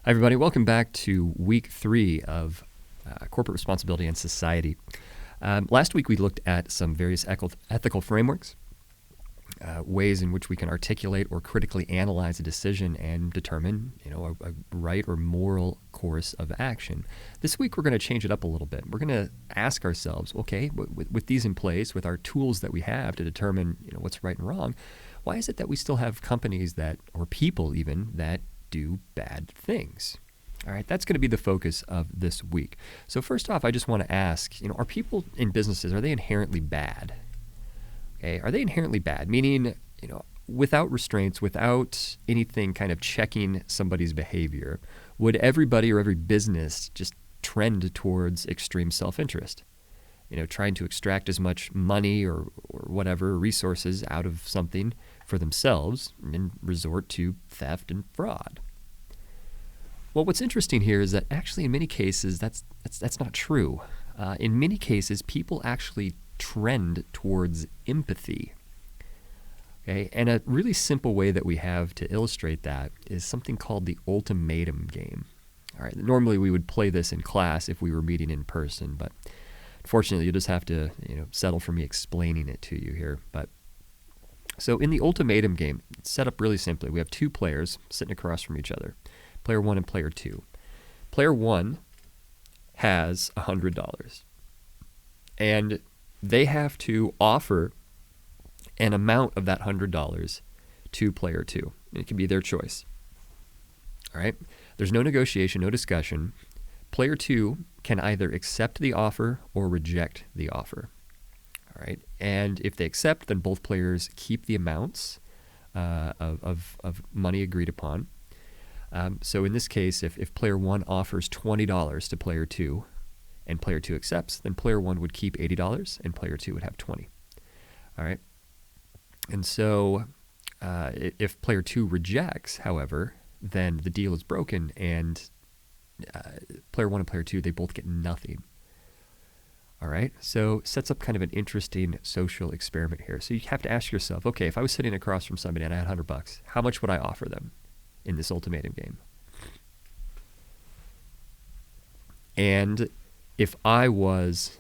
Hi, everybody. Welcome back to week 3 of Corporate Responsibility and Society. Last week, we looked at some various ethical frameworks, ways in which we can articulate or critically analyze a decision and determine, a right or moral course of action. This week, we're going to change it up a little bit. We're going to ask ourselves, okay, with these in place, with our tools that we have to determine, what's right and wrong, why is it that we still have companies or people even, that do bad things? All right, that's going to be the focus of this week. So first off, I just want to ask, are people in businesses, are they inherently bad? Okay, are they inherently bad? Meaning, without restraints, without anything kind of checking somebody's behavior, would everybody or every business just trend towards extreme self-interest? Trying to extract as much money or whatever resources out of something for themselves and resort to theft and fraud. Well, what's interesting here is that actually in many cases that's not true. In many cases, people actually trend towards empathy. Okay, and a really simple way that we have to illustrate that is something called the ultimatum game. All right, normally we would play this in class if we were meeting in person, but unfortunately, you just have to, settle for me explaining it to you here. But so in the ultimatum game, it's set up really simply. We have two players sitting across from each other, player 1 and player 2. Player 1 has $100, and they have to offer an amount of that $100 to player 2. It can be their choice. All right? There's no negotiation, no discussion. Player 2 can either accept the offer or reject the offer. All right, and if they accept, then both players keep the amounts of money agreed upon. So in this case, if player 1 offers $20 to player 2 and player 2 accepts, then player 1 would keep $80 and player 2 would have $20. All right, and so if player 2 rejects, however, then the deal is broken and player 1 and player 2, they both get nothing. All right, so sets up kind of an interesting social experiment here. So you have to ask yourself, okay, if I was sitting across from somebody and I had $100, how much would I offer them in this ultimatum game? And if I was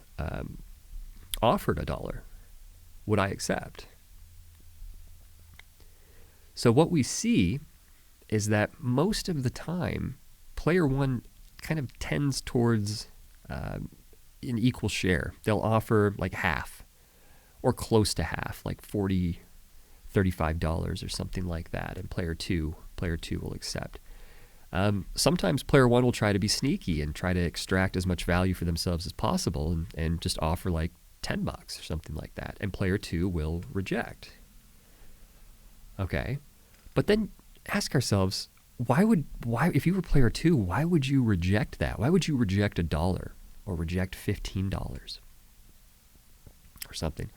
offered $1, would I accept? So what we see is that most of the time, player 1 kind of tends towards an equal share. They'll offer like half or close to half, like $40, $35 or something like that, and player 2 will accept. Sometimes player 1 will try to be sneaky and try to extract as much value for themselves as possible and just offer like $10 or something like that, and player 2 will reject. Okay, but then ask ourselves, why if you were player 2, why would you reject that? Why would you reject $1 or reject $15 or something?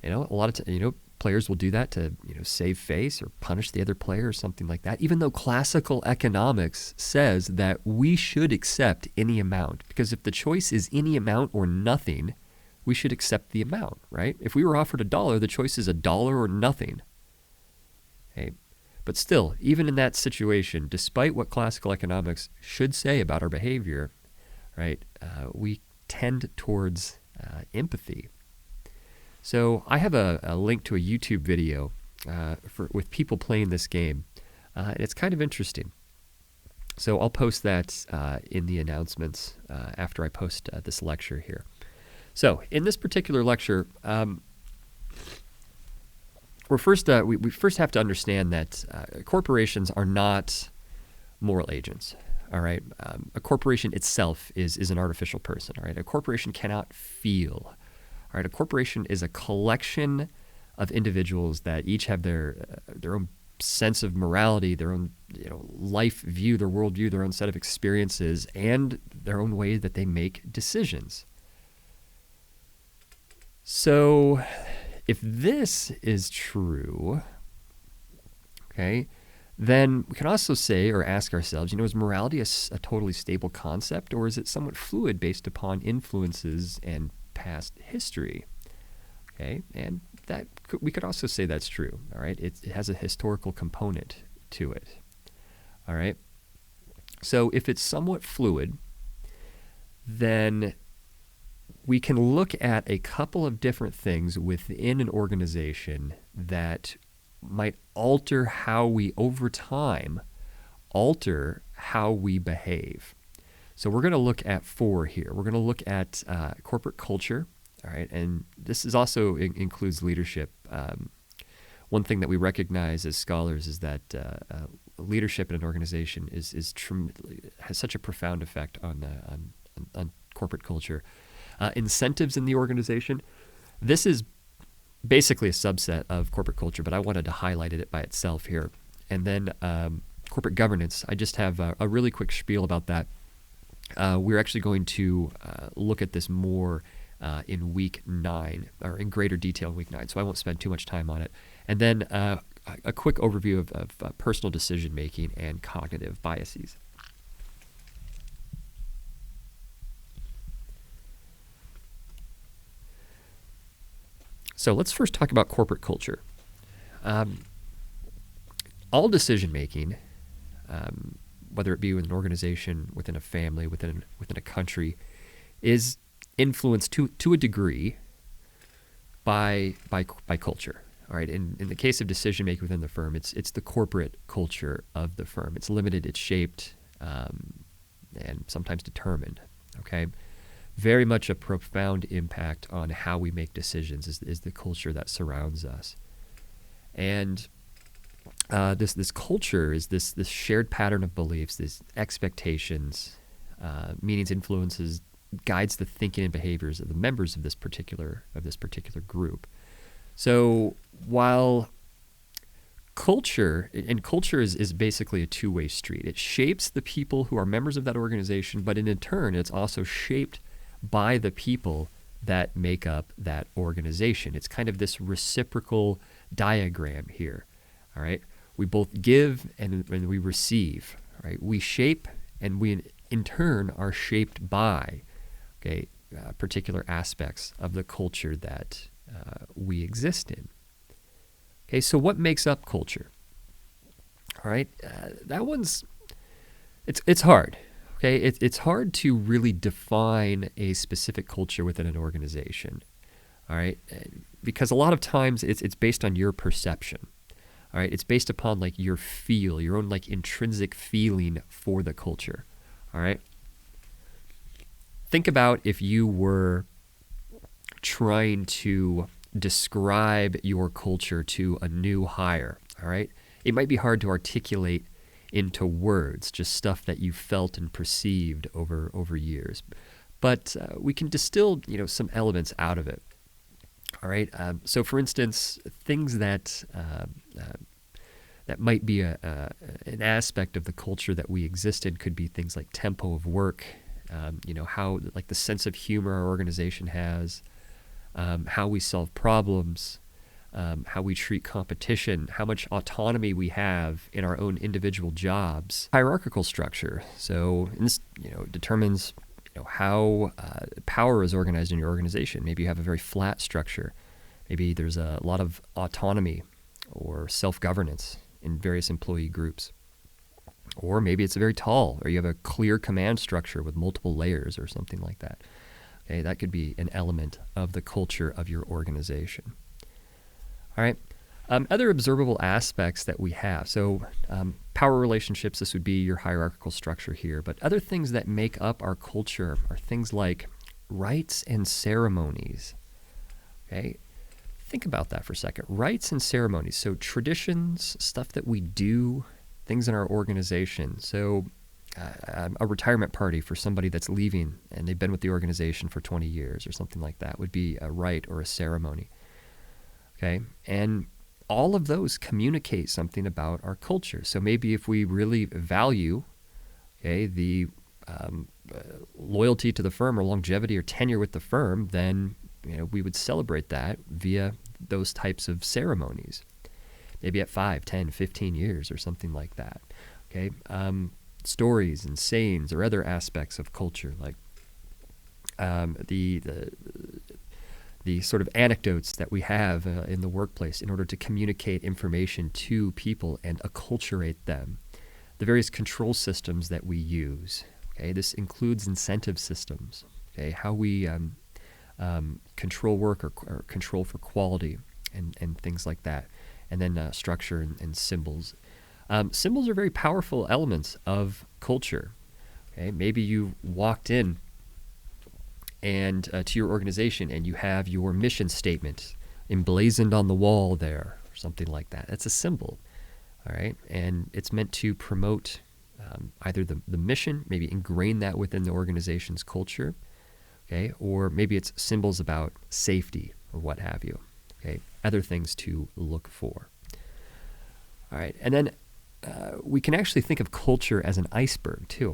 A lot of players will do that to save face or punish the other player or something like that, even though classical economics says that we should accept any amount, because if the choice is any amount or nothing, we should accept the amount, right? If we were offered $1, the choice is $1 or nothing. Okay. But still, even in that situation, despite what classical economics should say about our behavior, right, we tend towards empathy. So I have a link to a YouTube video with people playing this game. It's kind of interesting. So I'll post that in the announcements after I post this lecture here. So in this particular lecture, we first have to understand that corporations are not moral agents. All right, a corporation itself is an artificial person. All right, a corporation cannot feel. All right, a corporation is a collection of individuals that each have their own sense of morality, their own life view, their worldview, their own set of experiences, and their own way that they make decisions. So if this is true, okay, then we can also say or ask ourselves, is morality a totally stable concept, or is it somewhat fluid based upon influences and past history? Okay, and we could also say that's true. All right, it has a historical component to it. All right, So if it's somewhat fluid, then we can look at a couple of different things within an organization that might alter how we, over time, alter how we behave. So we're going to look at 4 here. We're going to look at corporate culture, all right, and this is also includes leadership. One thing that we recognize as scholars is that leadership in an organization has such a profound effect on corporate culture. Incentives in the organization. This is basically a subset of corporate culture, but I wanted to highlight it by itself here. And then corporate governance. I just have a really quick spiel about that. We're actually going to look at this more in week 9, or in greater detail in week 9, so I won't spend too much time on it. And then a quick overview of personal decision making and cognitive biases. So let's first talk about corporate culture. All decision making, whether it be with an organization, within a family, within a country, is influenced to a degree by culture. All right. In the case of decision making within the firm, it's the corporate culture of the firm. It's limited, it's shaped, and sometimes determined. Okay. Very much a profound impact on how we make decisions is the culture that surrounds us. And this culture is this shared pattern of beliefs, these expectations, meanings, influences, guides the thinking and behaviors of the members of this particular group. So while culture is basically a two-way street. It shapes the people who are members of that organization, but in turn, it's also shaped by the people that make up that organization. It's kind of this reciprocal diagram here. All right, we both give and we receive. Right, we shape and we in turn are shaped by particular aspects of the culture that we exist in. Okay, so what makes up culture? All right, that one's it's hard. Okay, it's hard to really define a specific culture within an organization. All right, because a lot of times it's based on your perception. All right, it's based upon like your own like intrinsic feeling for the culture. All right, think about if you were trying to describe your culture to a new hire. All right, it might be hard to articulate into words, just stuff that you felt and perceived over years. But we can distill, some elements out of it. All right. So, for instance, things that might be an aspect of the culture that we exist in could be things like tempo of work. How like the sense of humor our organization has, how we solve problems. How we treat competition, how much autonomy we have in our own individual jobs. Hierarchical structure. So this, determines, how power is organized in your organization. Maybe you have a very flat structure. Maybe there's a lot of autonomy or self-governance in various employee groups. Or maybe it's very tall, or you have a clear command structure with multiple layers or something like that. Okay, that could be an element of the culture of your organization. All right. Other observable aspects that we have. So power relationships, this would be your hierarchical structure here. But other things that make up our culture are things like rites and ceremonies. Okay. Think about that for a second. Rites and ceremonies. So traditions, stuff that we do, things in our organization. So a retirement party for somebody that's leaving and they've been with the organization for 20 years or something like that would be a rite or a ceremony. Okay, and all of those communicate something about our culture. So maybe if we really value, the loyalty to the firm or longevity or tenure with the firm, then we would celebrate that via those types of ceremonies. Maybe at 5, 10, 15 years or something like that. Okay, stories and sayings or other aspects of culture like the sort of anecdotes that we have in the workplace in order to communicate information to people and acculturate them. the various control systems that we use. Okay, this includes incentive systems. Okay, how we control work or control for quality and things like that, and then structure and symbols. Symbols are very powerful elements of culture. Okay, maybe you walked in and to your organization and you have your mission statement emblazoned on the wall there, or something like that. That's a symbol, all right? And it's meant to promote either the mission, maybe ingrain that within the organization's culture, okay? Or maybe it's symbols about safety or what have you, okay? Other things to look for. All right, and then we can actually think of culture as an iceberg too.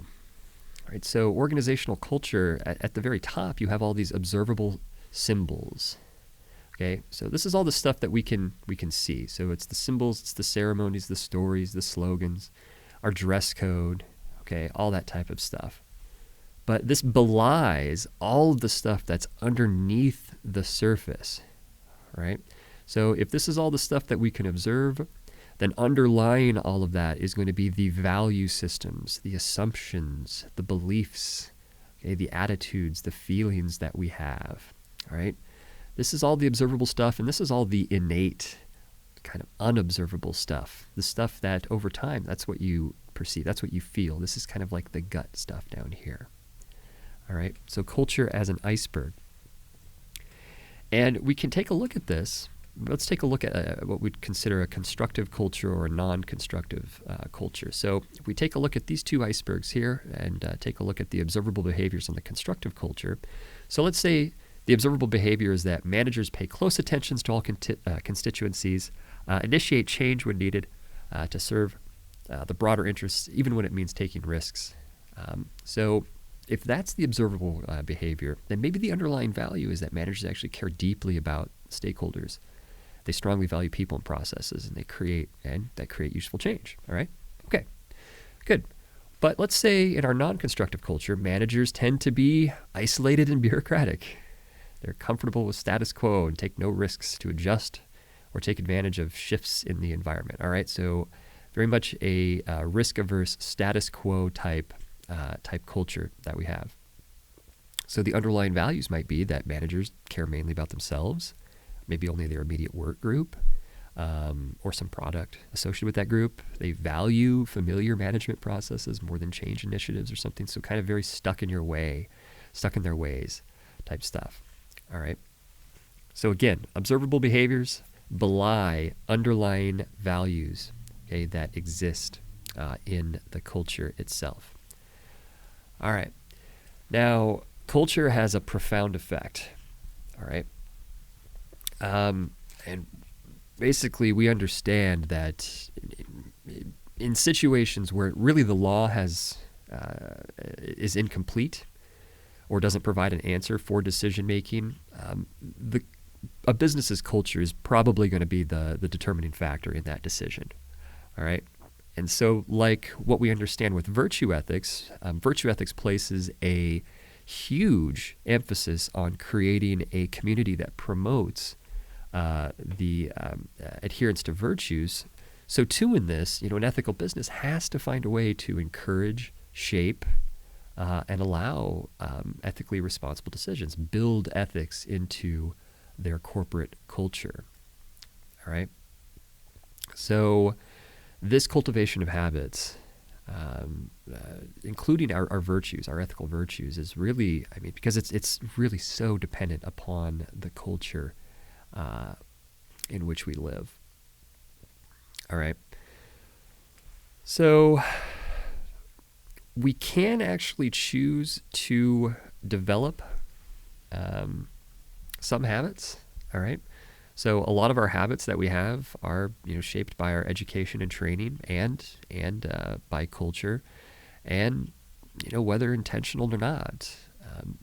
All right, so organizational culture, at the very top, you have all these observable symbols. Okay, so this is all the stuff that we can see. So it's the symbols, it's the ceremonies, the stories, the slogans, our dress code, okay, all that type of stuff. But this belies all of the stuff that's underneath the surface, right? So if this is all the stuff that we can observe, then underlying all of that is going to be the value systems, the assumptions, the beliefs, okay, the attitudes, the feelings that we have, all right? This is all the observable stuff, and this is all the innate, kind of unobservable stuff, the stuff that over time, that's what you perceive, that's what you feel. This is kind of like the gut stuff down here, all right? So culture as an iceberg. And we can take a look at this. Let's take a look at what we'd consider a constructive culture or a non-constructive culture. So if we take a look at these two icebergs here and take a look at the observable behaviors in the constructive culture. So let's say the observable behavior is that managers pay close attention to all constituencies, initiate change when needed to serve the broader interests, even when it means taking risks. So if that's the observable behavior, then maybe the underlying value is that managers actually care deeply about stakeholders. They strongly value people and processes, and that create useful change. All right? Okay, good. But let's say in our non-constructive culture, managers tend to be isolated and bureaucratic. They're comfortable with status quo and take no risks to adjust or take advantage of shifts in the environment. All right, so very much a risk-averse, status quo type culture that we have. So the underlying values might be that managers care mainly about themselves, maybe only their immediate work group, or some product associated with that group. They value familiar management processes more than change initiatives or something. So kind of very stuck in their ways type stuff. All right. So again, observable behaviors belie underlying values, okay, that exist in the culture itself. All right. Now, culture has a profound effect. All right. And basically, we understand that in situations where really the law is incomplete or doesn't provide an answer for decision making, a business's culture is probably going to be the determining factor in that decision. All right. And so, like what we understand with virtue ethics places a huge emphasis on creating a community that promotes the adherence to virtues. So too in this, an ethical business has to find a way to encourage, shape, and allow ethically responsible decisions, build ethics into their corporate culture. All right. So this cultivation of habits, including our virtues, our ethical virtues, is really, because it's really so dependent upon the culture in which we live. All right. So we can actually choose to develop some habits. All right. So a lot of our habits that we have are, shaped by our education and training and by culture, and whether intentional or not.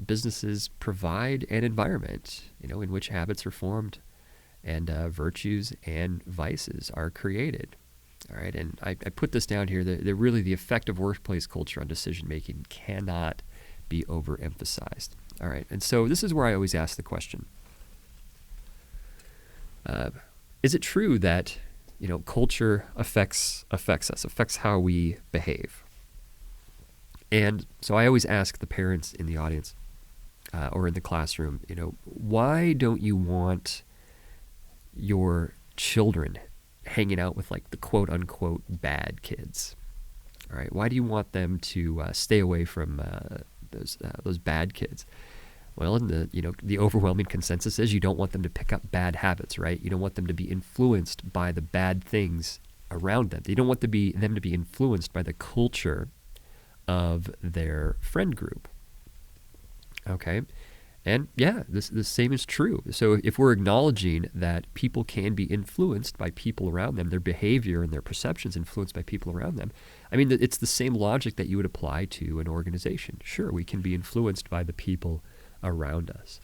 Businesses provide an environment, in which habits are formed and virtues and vices are created. All right, and I put this down here that really the effect of workplace culture on decision making cannot be overemphasized. All right, and so this is where I always ask the question: is it true that culture affects us, affects how we behave. And so I always ask the parents in the audience or in the classroom, why don't you want your children hanging out with like the quote unquote bad kids? All right, why do you want them to stay away from those bad kids? Well, and the overwhelming consensus is you don't want them to pick up bad habits, right? You don't want them to be influenced by the bad things around them. You don't want them to be influenced by the culture of their friend group. Okay, and yeah, the same is true. So if we're acknowledging that people can be influenced by people around them, their behavior and their perceptions influenced by people around them, I mean, it's the same logic that you would apply to an organization. Sure, we can be influenced by the people around us.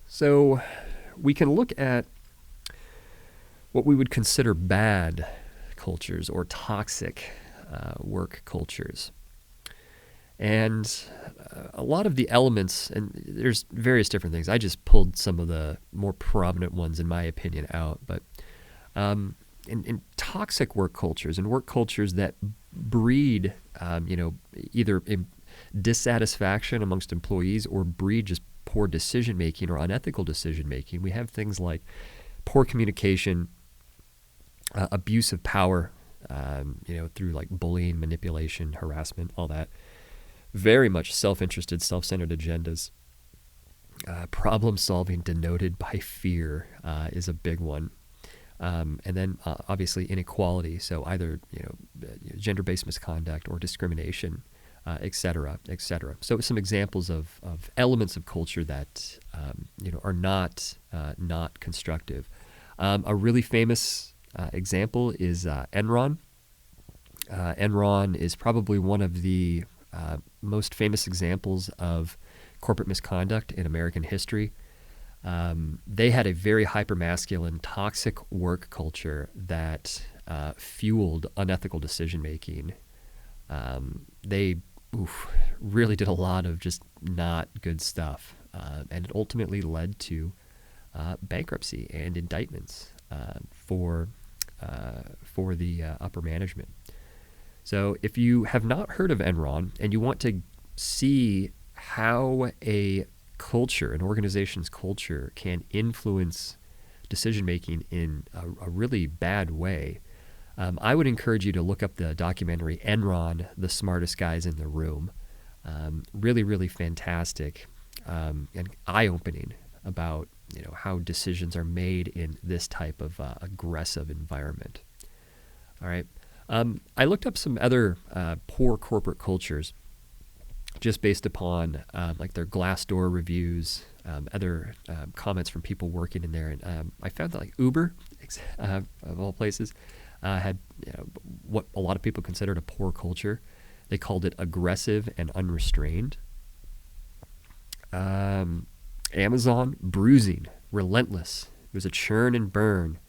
So we can look at what we would consider bad cultures or toxic work cultures. And a lot of the elements, and there's various different things. I just pulled some of the more prominent ones, in my opinion, out. But in toxic work cultures and work cultures that breed, either dissatisfaction amongst employees or breed just poor decision making or unethical decision making, we have things like poor communication, abuse of power, through like bullying, manipulation, harassment, all that. Very much self-interested, self-centered agendas. Problem solving denoted by fear is a big one. And then obviously inequality, so either gender-based misconduct or discrimination, et cetera, et cetera. So some examples of elements of culture that are not constructive. A really famous example is Enron. Enron is probably one of the most famous examples of corporate misconduct in American history. They had a very hypermasculine, toxic work culture that fueled unethical decision-making. They really did a lot of just not good stuff, and it ultimately led to bankruptcy and indictments for the upper management. So if you have not heard of Enron and you want to see how a culture, an organization's culture, can influence decision-making in a really bad way, I would encourage you to look up the documentary Enron, The Smartest Guys in the Room. Really, really fantastic and eye-opening about how decisions are made in this type of aggressive environment. All right. I looked up some other poor corporate cultures just based upon like their Glassdoor reviews, other comments from people working in there. And I found that like Uber, of all places, had what a lot of people considered a poor culture. They called it aggressive and unrestrained. Amazon, bruising, relentless. It was a churn and burn.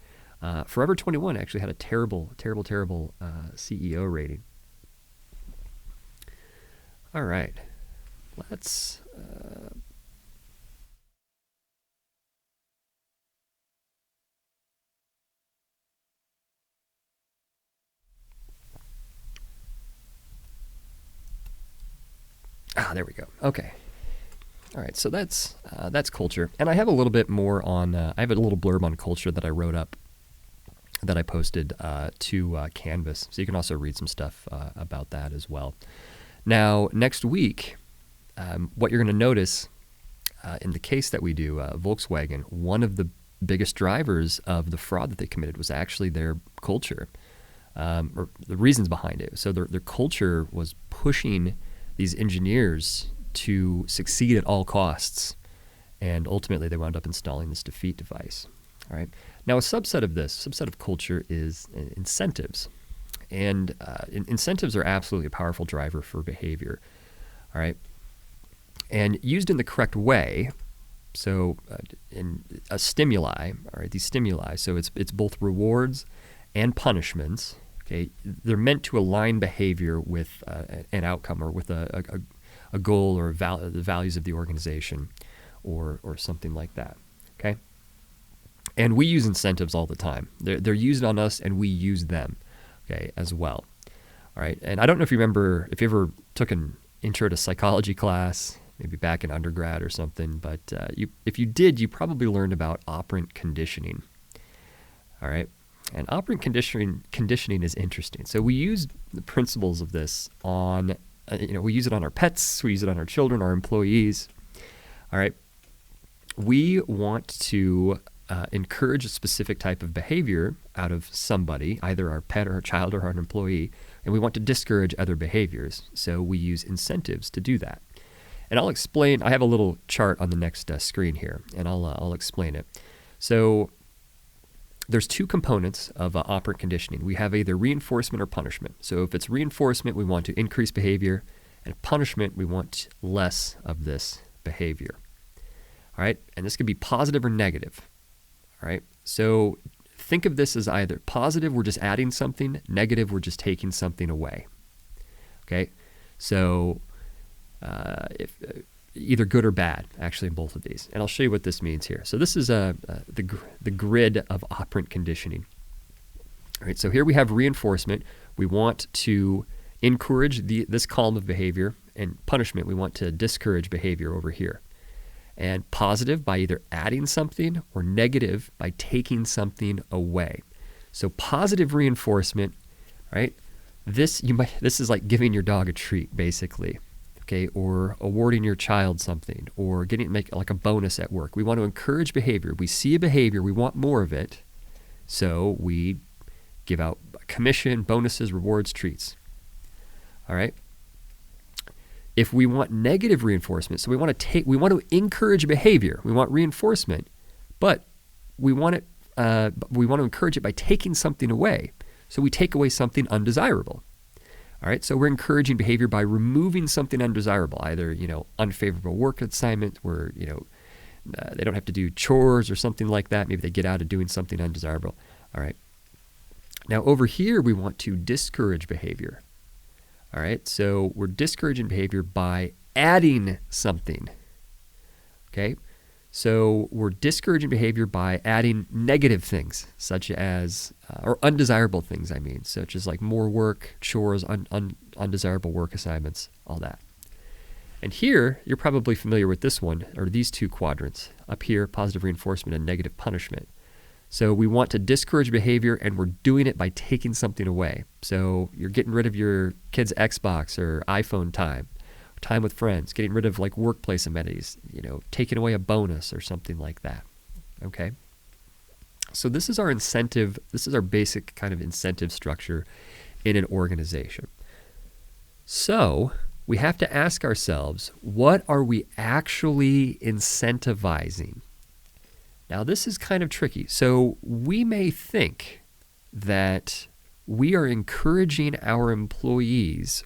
Forever 21 actually had a terrible CEO rating. All right, let's. There we go. Okay. All right, so that's culture, and I have a little bit more on. I have a little blurb on culture that I wrote up, that I posted to Canvas, so you can also read some stuff about that as well. Now, next week, what you're going to notice in the case that we do, Volkswagen, one of the biggest drivers of the fraud that they committed was actually their culture, or the reasons behind it. So their culture was pushing these engineers to succeed at all costs, and ultimately they wound up installing this defeat device. All right. Now, a subset of culture is incentives, and incentives are absolutely a powerful driver for behavior. All right, and used in the correct way. So, in a stimuli, all right, these stimuli. So it's both rewards and punishments. Okay, they're meant to align behavior with an outcome or with a goal or the values of the organization, or something like that. Okay. And we use incentives all the time. They're used on us, and we use them, okay, as well. All right. And I don't know if you remember, if you ever took an intro to psychology class, maybe back in undergrad or something, but if you did, you probably learned about operant conditioning. All right. And operant conditioning is interesting. So we use the principles of this on, we use it on our pets, we use it on our children, our employees. All right. We want to encourage a specific type of behavior out of somebody, either our pet or our child or our employee, and we want to discourage other behaviors. So we use incentives to do that. And I'll explain. I have a little chart on the next screen here, and I'll explain it. So there's two components of operant conditioning. We have either reinforcement or punishment. So if it's reinforcement, we want to increase behavior, and punishment, we want less of this behavior. All right, and this could be positive or negative. All right, so think of this as either positive, we're just adding something, negative, we're just taking something away. Okay, so if either good or bad, actually, in both of these. And I'll show you what this means here. So this is the grid of operant conditioning. All right, so here we have reinforcement. We want to encourage this column of behavior, and punishment, we want to discourage behavior over here. And positive by either adding something, or negative by taking something away. So positive reinforcement, right? This is like giving your dog a treat, basically. Okay, or awarding your child something, or make like a bonus at work. We want to encourage behavior. We see a behavior, we want more of it, so we give out commission, bonuses, rewards, treats. All right. If we want negative reinforcement, so we want to encourage behavior. We want reinforcement, but we want to encourage it by taking something away. So we take away something undesirable. All right, so we're encouraging behavior by removing something undesirable, either unfavorable work assignment where they don't have to do chores or something like that. Maybe they get out of doing something undesirable. All right. Now over here we want to discourage behavior. All right, so we're discouraging behavior by adding something. Okay, so we're discouraging behavior by adding negative things, such as or undesirable things. Such as like more work, chores, undesirable work assignments, all that. And here, you're probably familiar with this one, or these two quadrants. Up here, positive reinforcement and negative punishment. So we want to discourage behavior, and we're doing it by taking something away. So you're getting rid of your kid's Xbox or iPhone time with friends, getting rid of like workplace amenities, taking away a bonus or something like that. Okay? So this is our incentive. This is our basic kind of incentive structure in an organization. So we have to ask ourselves, what are we actually incentivizing? Now, this is kind of tricky. So we may think that we are encouraging our employees,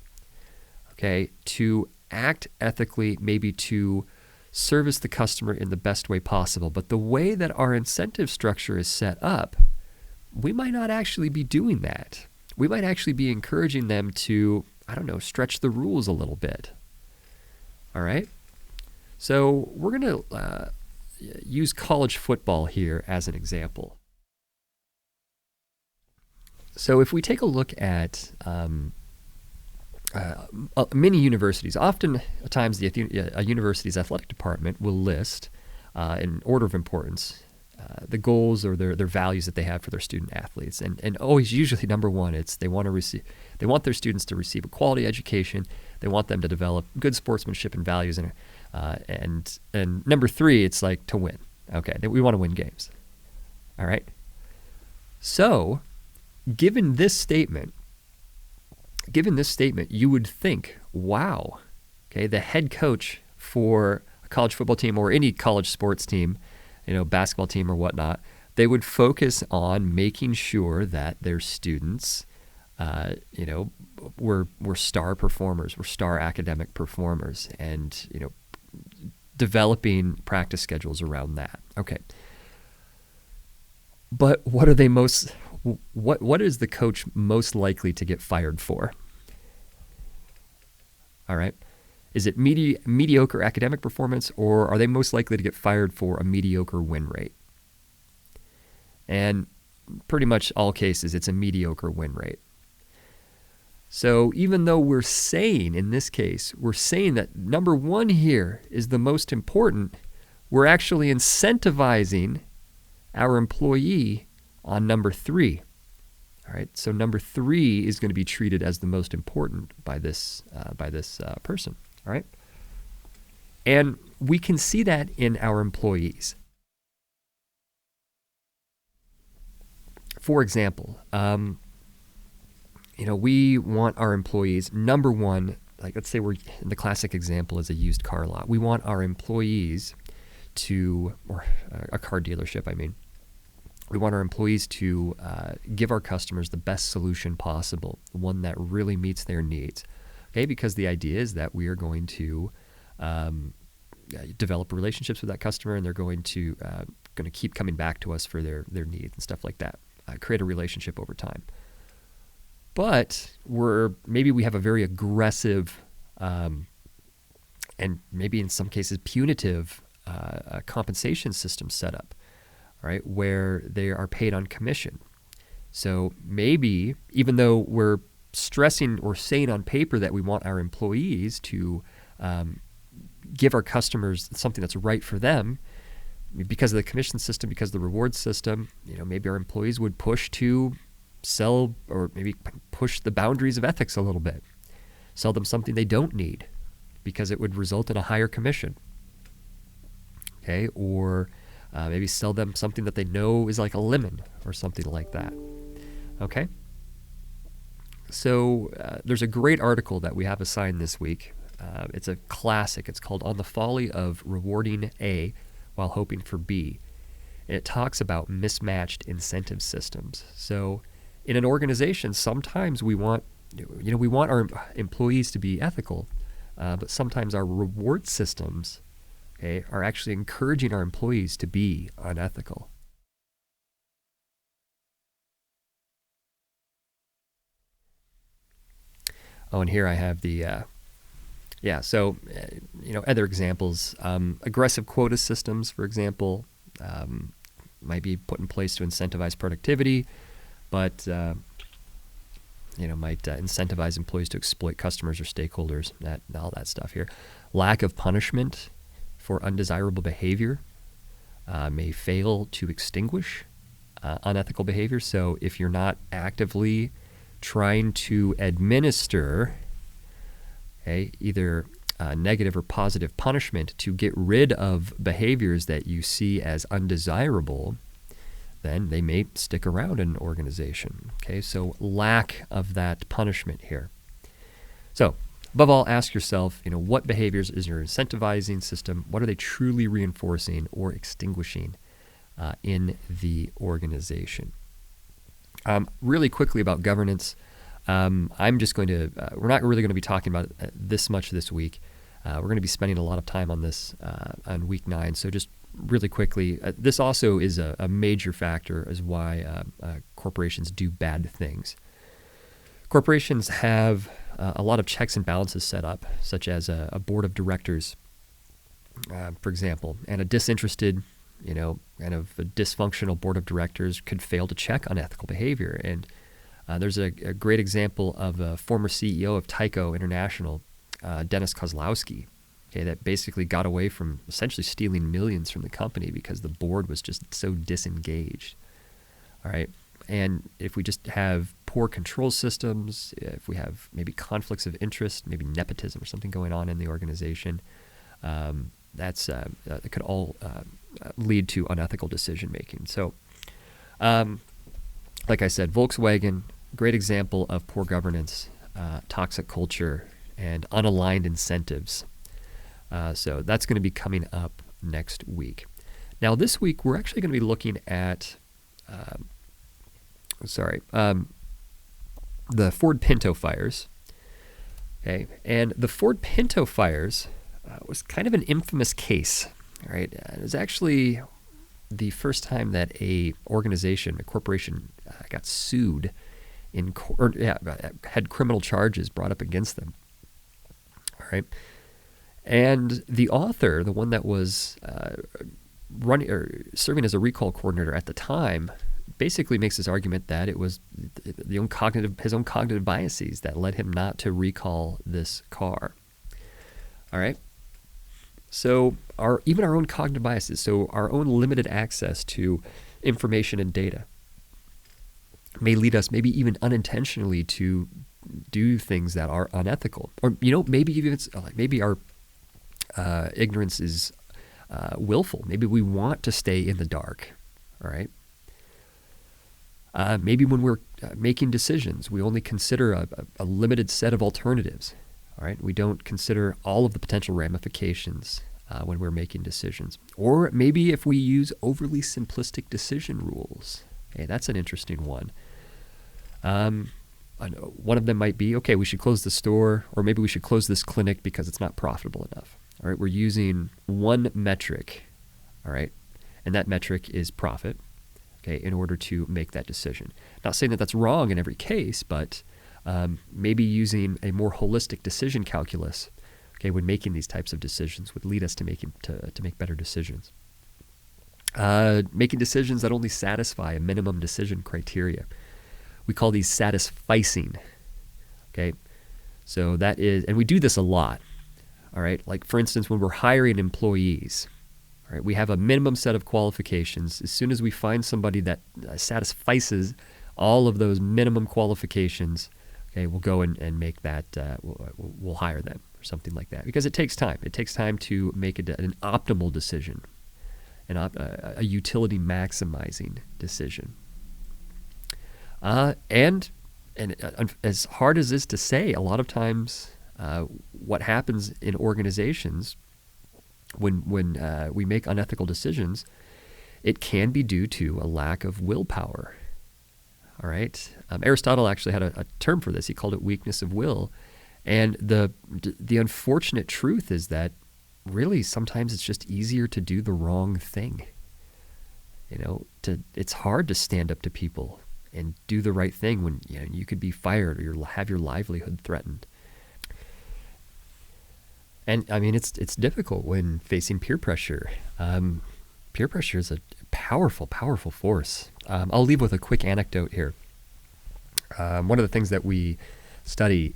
okay, to act ethically, maybe to service the customer in the best way possible. But the way that our incentive structure is set up, we might not actually be doing that. We might actually be encouraging them to, stretch the rules a little bit. All right? So we're going to use college football here as an example. So if we take a look at many universities, oftentimes a university's athletic department will list in order of importance the goals or their values that they have for their student athletes, and always usually number one, it's they want their students to receive a quality education. They want them to develop good sportsmanship and values, and number three, it's like to win. Okay, we want to win games. All right. So, given this statement, you would think, wow, okay, the head coach for a college football team or any college sports team, basketball team or whatnot, they would focus on making sure that their students, were star performers, were star academic performers, and developing practice schedules around that. Okay. But what is the coach most likely to get fired for? All right. Is it mediocre academic performance, or are they most likely to get fired for a mediocre win rate? And pretty much all cases, it's a mediocre win rate. So even though we're saying, in this case, we're saying that number one here is the most important, we're actually incentivizing our employee on number three. All right, so number three is going to be treated as the most important by this person. All right, and we can see that in our employees. For example, we want our employees, number one, like let's say the classic example is a used car lot. We want our employees or a car dealership, we want our employees to give our customers the best solution possible, one that really meets their needs. Okay, because the idea is that we are going to develop relationships with that customer, and they're going to keep coming back to us for their needs and stuff like that. Create a relationship over time. But maybe we have a very aggressive and maybe in some cases punitive compensation system set up, right, where they are paid on commission. So maybe even though we're stressing or saying on paper that we want our employees to give our customers something that's right for them, because of the commission system, because of the reward system, maybe our employees would push to sell or maybe push the boundaries of ethics a little bit, sell them something they don't need because it would result in a higher commission. Okay, or maybe sell them something that they know is like a lemon or something like that. Okay, so there's a great article that we have assigned this week. It's a classic. It's called On the Folly of Rewarding A While Hoping for B. And it talks about mismatched incentive systems. So in an organization, sometimes we want our employees to be ethical, but sometimes our reward systems, are actually encouraging our employees to be unethical. Oh, and here I have other examples. Aggressive quota systems, for example, might be put in place to incentivize productivity, but might incentivize employees to exploit customers or stakeholders, all that stuff here. Lack of punishment for undesirable behavior may fail to extinguish unethical behavior. So if you're not actively trying to administer either negative or positive punishment to get rid of behaviors that you see as undesirable, then they may stick around in an organization. Okay, so lack of that punishment here. So above all, ask yourself, what behaviors is your incentivizing system? What are they truly reinforcing or extinguishing in the organization? Really quickly about governance. I'm just going to, we're not really going to be talking about it this much this week. We're going to be spending a lot of time on this on week 9. So just really quickly, this also is a major factor as why corporations do bad things. Corporations have a lot of checks and balances set up, such as a board of directors, for example, and a disinterested, kind of a dysfunctional board of directors could fail to check on ethical behavior. And there's a great example of a former CEO of Tyco International, Dennis Kozlowski, that basically got away from essentially stealing millions from the company because the board was just so disengaged. All right. And if we just have poor control systems, if we have maybe conflicts of interest, maybe nepotism or something going on in the organization, that could all lead to unethical decision making. So, like I said, Volkswagen, great example of poor governance, toxic culture, and unaligned incentives. So that's going to be coming up next week. Now, this week we're actually going to be looking at the Ford Pinto fires. Okay, and the Ford Pinto fires was kind of an infamous case. All right, it was actually the first time that a corporation, got sued in court, had criminal charges brought up against them. All right, And the author, the one that was running or serving as a recall coordinator at the time, basically makes this argument that it was his own cognitive biases that led him not to recall this car. All right. So even our own cognitive biases, so our own limited access to information and data, may lead us, maybe even unintentionally, to do things that are unethical, or maybe even maybe our ignorance is willful. Maybe we want to stay in the dark. All right. Maybe when we're making decisions, we only consider a limited set of alternatives. All right, we don't consider all of the potential ramifications when we're making decisions. Or maybe if we use overly simplistic decision rules. Hey, that's an interesting one. One of them might be, okay, we should close the store, or maybe we should close this clinic because it's not profitable enough. All right, we're using one metric, all right, and that metric is profit, okay, in order to make that decision. Not saying that that's wrong in every case, but maybe using a more holistic decision calculus, okay, when making these types of decisions would lead us to make better decisions. Making decisions that only satisfy a minimum decision criteria. We call these satisficing, okay? So that is, and we do this a lot, all right? Like, for instance, when we're hiring employees, all right, we have a minimum set of qualifications. As soon as we find somebody that satisfices all of those minimum qualifications, okay, we'll go and make that, we'll hire them or something like that, because it takes time. It takes time to make an optimal decision, a utility maximizing decision. And as hard as it is to say, a lot of times what happens in organizations when we make unethical decisions, it can be due to a lack of willpower. All right. Aristotle actually had a term for this. He called it weakness of will. And the unfortunate truth is that really sometimes it's just easier to do the wrong thing. It's hard to stand up to people and do the right thing when you could be fired or have your livelihood threatened. And I mean, it's difficult when facing peer pressure. Peer pressure is a powerful, powerful force. I'll leave with a quick anecdote here. One of the things that we study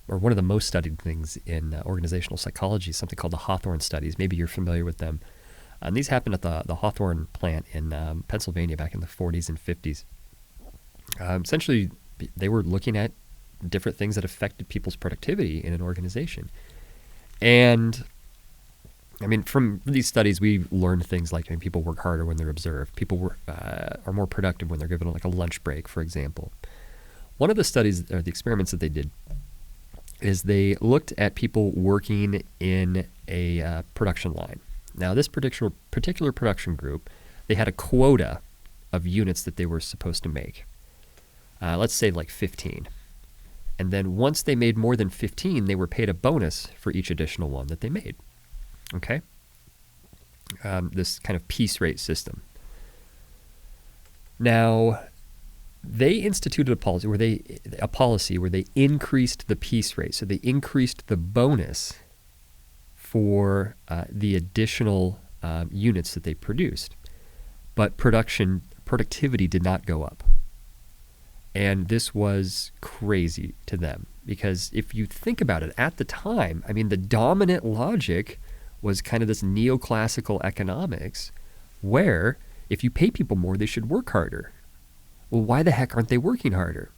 or one of the most studied things in organizational psychology is something called the Hawthorne studies. Maybe you're familiar with them. And these happened at the Hawthorne plant in Pennsylvania back in the 40s and 50s. Essentially, they were looking at different things that affected people's productivity in an organization. And I mean, from these studies, we learned things like people work harder when they're observed. People are more productive when they're given like a lunch break, for example. One of the studies or the experiments that they did is they looked at people working in a production line. Now, this particular production group, they had a quota of units that they were supposed to make. Let's say like 15. And then once they made more than 15, they were paid a bonus for each additional one that they made. Okay? This kind of piece rate system. Now, they instituted a policy where they increased the piece rate. So they increased the bonus for the additional units that they produced. But productivity did not go up. And this was crazy to them because if you think about it, at the time, I mean, the dominant logic was kind of this neoclassical economics where if you pay people more, they should work harder. Well, why the heck aren't they working harder?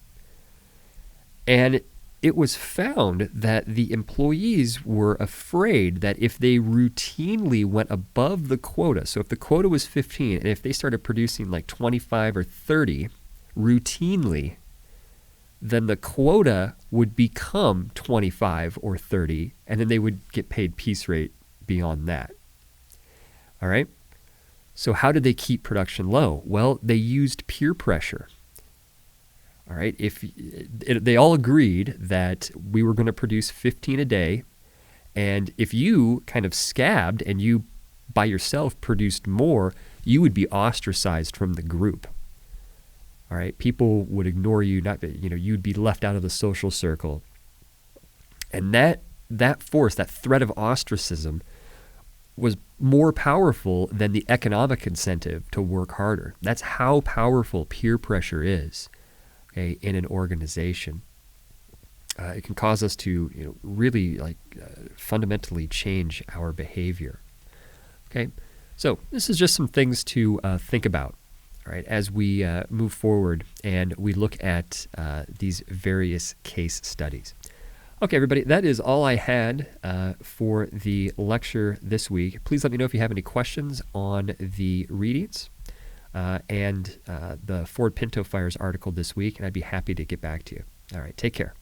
And it was found that the employees were afraid that if they routinely went above the quota, so if the quota was 15 and if they started producing like 25 or 30 routinely, then the quota would become 25 or 30, and then they would get paid piece rate beyond that. All right? So how did they keep production low? Well, they used peer pressure. All right? They all agreed that we were going to produce 15 a day, and if you kind of scabbed and you by yourself produced more, you would be ostracized from the group. All right, people would ignore you. You'd be left out of the social circle, and that that force, that threat of ostracism, was more powerful than the economic incentive to work harder. That's how powerful peer pressure is, okay, in an organization. It can cause us to really fundamentally change our behavior. Okay, so this is just some things to think about, all right, as we move forward and we look at these various case studies. Okay, everybody, that is all I had for the lecture this week. Please let me know if you have any questions on the readings and the Ford Pinto Fires article this week, and I'd be happy to get back to you. All right, take care.